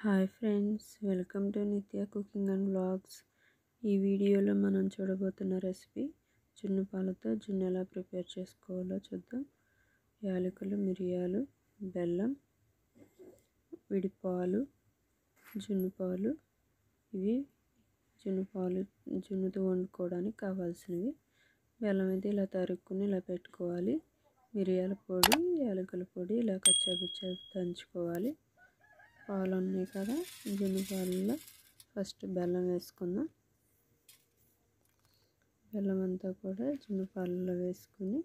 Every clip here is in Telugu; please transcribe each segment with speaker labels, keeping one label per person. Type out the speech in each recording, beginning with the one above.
Speaker 1: హాయ్ ఫ్రెండ్స్, వెల్కమ్ టు నిత్య కుకింగ్ అండ్ వ్లాగ్స్. ఈ వీడియోలో మనం చూడబోతున్న రెసిపీ జున్ను పాలతో జున్ను ఎలా ప్రిపేర్ చేసుకోవాలో చూద్దాం. యాలకులు, మిరియాలు, బెల్లం, విడిపాలు, జున్ను పాలు. ఇవి జున్నుతో వండుకోవడానికి కావాల్సినవి. బెల్లం అయితే ఇలా తరుక్కుని ఇలా పెట్టుకోవాలి. మిరియాల పొడి, యాలకుల పొడి ఇలా కచ్చాపిచ్చా దంచుకోవాలి. పాలు ఉన్నాయి కదా, జున్ను పాలలో ఫస్ట్ బెల్లం వేసుకుందాం. బెల్లం అంతా కూడా జున్ను పాలలో వేసుకుని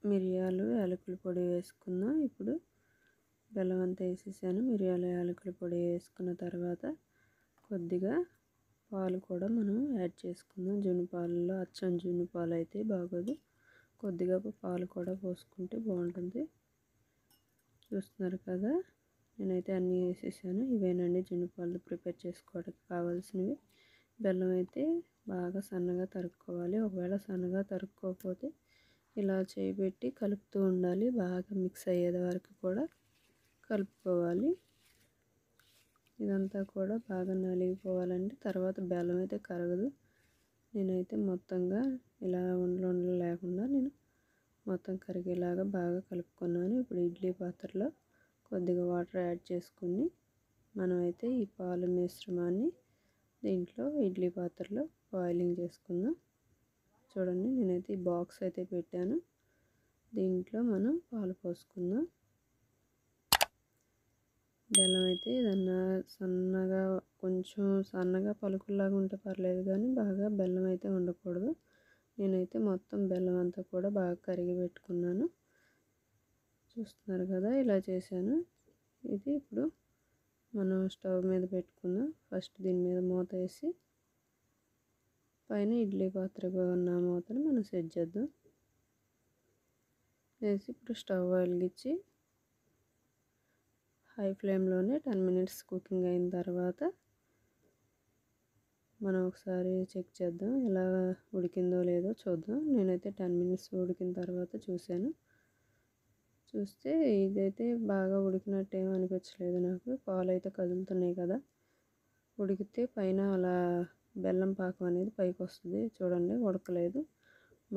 Speaker 1: మిరియాలు, యాలకుల పొడి వేసుకుందాం. ఇప్పుడు బెల్లం అంతా వేసేసాను. మిరియాలు, యాలకుల పొడి వేసుకున్న తర్వాత కొద్దిగా పాలు కూడా మనం యాడ్ చేసుకుందాం. జున్ను పాలలో అచ్చం జున్ను పాలు అయితే బాగోదు, కొద్దిగా పాలు కూడా పోసుకుంటే బాగుంటుంది. చూస్తున్నారు కదా, నేనైతే అన్నీ వేసేసాను. ఇవేనండి జున్ను పాలు ప్రిపేర్ చేసుకోవడానికి కావాల్సినవి. బెల్లం అయితే బాగా సన్నగా తరుక్కోవాలి. ఒకవేళ సన్నగా తరుక్కోకపోతే ఇలా చేయబెట్టి కలుపుతూ ఉండాలి. బాగా మిక్స్ అయ్యేది వరకు కూడా కలుపుకోవాలి. ఇదంతా కూడా బాగా నలిగిపోవాలండి. తర్వాత బెల్లం అయితే కరగదు. నేనైతే మొత్తంగా ఇలా ఉండలు లేకుండా నేను మొత్తం కరిగేలాగా బాగా కలుపుకున్నాను. ఇప్పుడు ఇడ్లీ పాత్రలో కొద్దిగా వాటర్ యాడ్ చేసుకుని మనమైతే ఈ పాలు మిశ్రమాన్ని దీంట్లో ఇడ్లీ పాత్రలో బాయిలింగ్ చేసుకుందాం. చూడండి, నేనైతే ఈ బాక్స్ అయితే పెట్టాను. దీంట్లో మనం పాలు పోసుకుందాం. బెల్లం అయితే ఏదన్నా సన్నగా, కొంచెం సన్నగా పలుకుల్లాగా ఉంటే పర్లేదు, కానీ బాగా బెల్లం అయితే ఉండకూడదు. నేనైతే మొత్తం బెల్లం అంతా కూడా బాగా కరిగి పెట్టుకున్నాను. చూస్తున్నారు కదా, ఇలా చేశాను. ఇది ఇప్పుడు మనం స్టవ్ మీద పెట్టుకుందాం. ఫస్ట్ దీని మీద మూత వేసి పైన ఇడ్లీ పాత్రగా ఉన్న మూతను మనం సెట్ చేద్దాం. వేసి ఇప్పుడు స్టవ్ వెలిగించి హై ఫ్లేమ్లోనే 10 మినిట్స్ కుకింగ్ అయిన తర్వాత మనం ఒకసారి చెక్ చేద్దాం, ఎలా ఉడికిందో లేదో చూద్దాం. నేనైతే 10 మినిట్స్ ఉడికిన తర్వాత చూస్తే ఇదైతే బాగా ఉడికినట్టు ఏమీ అనిపించలేదు నాకు. పాలు అయితే కదులుతున్నాయి కదా, ఉడికితే పైన అలా బెల్లం పాకం అనేది పైకి వస్తుంది. చూడండి, ఉడకలేదు.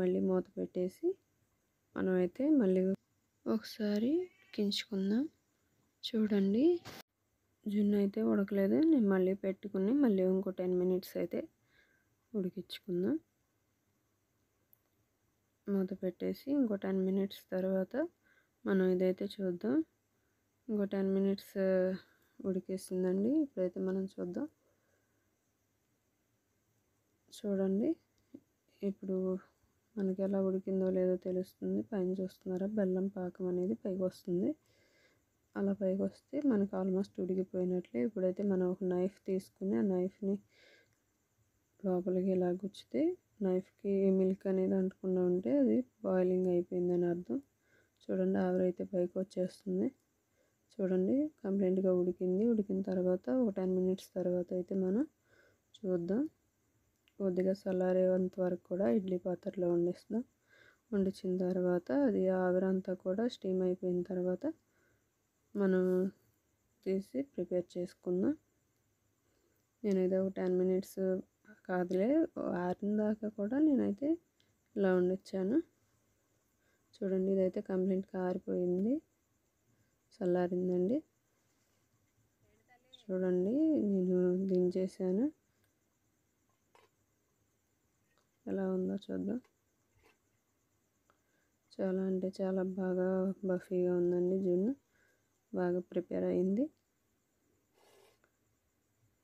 Speaker 1: మళ్ళీ మూత పెట్టేసి మనమైతే మళ్ళీ ఒకసారి ఉడికించుకుందాం. చూడండి, జున్ను అయితే ఉడకలేదు. నేను మళ్ళీ పెట్టుకుని మళ్ళీ ఇంకో 10 మినిట్స్ అయితే ఉడికించుకుందాం. మూత పెట్టేసి ఇంకో 10 మినిట్స్ తర్వాత మనం ఇదైతే చూద్దాం. ఇంకో 10 మినిట్స్ ఉడికేసిందండి. ఇప్పుడైతే మనం చూద్దాం. చూడండి, ఇప్పుడు మనకి ఎలా ఉడికిందో లేదో తెలుస్తుంది. పైన చూస్తున్నారా, బెల్లం పాకం అనేది పైకి వస్తుంది. అలా పైకి వస్తే మనకు ఆల్మోస్ట్ ఉడికిపోయినట్లే. ఇప్పుడైతే మనం ఒక నైఫ్ తీసుకుని ఆ నైఫ్ని లోపలికి ఇలా గుచ్చితే నైఫ్కి మిల్క్ అనేది అంటకుండా ఉంటే అది బాయిలింగ్ అయిపోయిందని అర్థం. చూడండి, ఆవిరైతే పైకి వచ్చేస్తుంది. చూడండి, కంప్లీట్గా ఉడికింది. ఉడికిన తర్వాత ఒక 10 మినిట్స్ తర్వాత అయితే మనం చూద్దాం. కొద్దిగా చల్లారేంత వరకు కూడా ఇడ్లీ పాత్రలో వండించిన తర్వాత అది ఆవిరంతా కూడా స్టీమ్ అయిపోయిన తర్వాత మనం తీసి ప్రిపేర్ చేసుకుందాం. నేనైతే ఒక 10 మినిట్స్ కాదులే, ఆరిన దాకా కూడా నేనైతే ఇలా వండించాను. చూడండి, ఇదైతే కంప్లీట్గా ఆరిపోయింది, చల్లారిందండి. చూడండి, నేను దించేసాను. ఎలా ఉందో చూద్దాం. చాలా అంటే చాలా బాగా బఫీగా ఉందండి. జున్ను బాగా ప్రిపేర్ అయింది.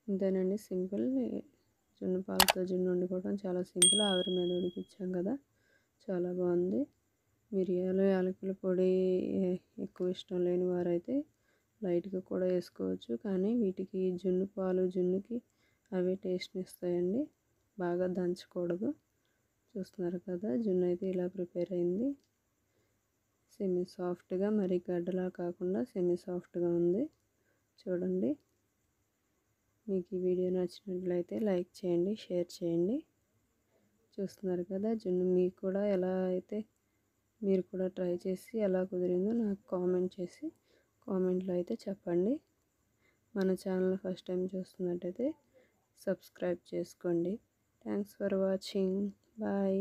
Speaker 1: ఇంతేనండి, సింపుల్. జున్ను పాలతో జున్ను వండుకోవడం చాలా సింపుల్. ఆవిరి మీద ఉడికించాం కదా, చాలా బాగుంది. మిరియాలు, యాలకుల పొడి ఎక్కువ ఇష్టం లేని వారైతే లైట్గా కూడా వేసుకోవచ్చు, కానీ వీటికి జున్నుకి అవే టేస్ట్ని ఇస్తాయండి. బాగా దంచకూడదు. చూస్తున్నారు కదా, జున్ను అయితే ఇలా ప్రిపేర్ అయింది. సెమీ సాఫ్ట్గా, మరీ గడ్డలా కాకుండా సెమీ సాఫ్ట్గా ఉంది. చూడండి, మీకు ఈ వీడియో నచ్చినట్లయితే లైక్ చేయండి, షేర్ చేయండి. చూస్తున్నారు కదా, జున్ను మీకు కూడా ఎలా అయితే మీరు కూడా ట్రై చేసి ఎలా కుదిరిందో నాకు కామెంట్లో అయితే చెప్పండి. మన ఛానల్ ఫస్ట్ టైం చూస్తున్నట్టయితే సబ్స్క్రైబ్ చేసుకోండి. Thanks for watching. బాయ్.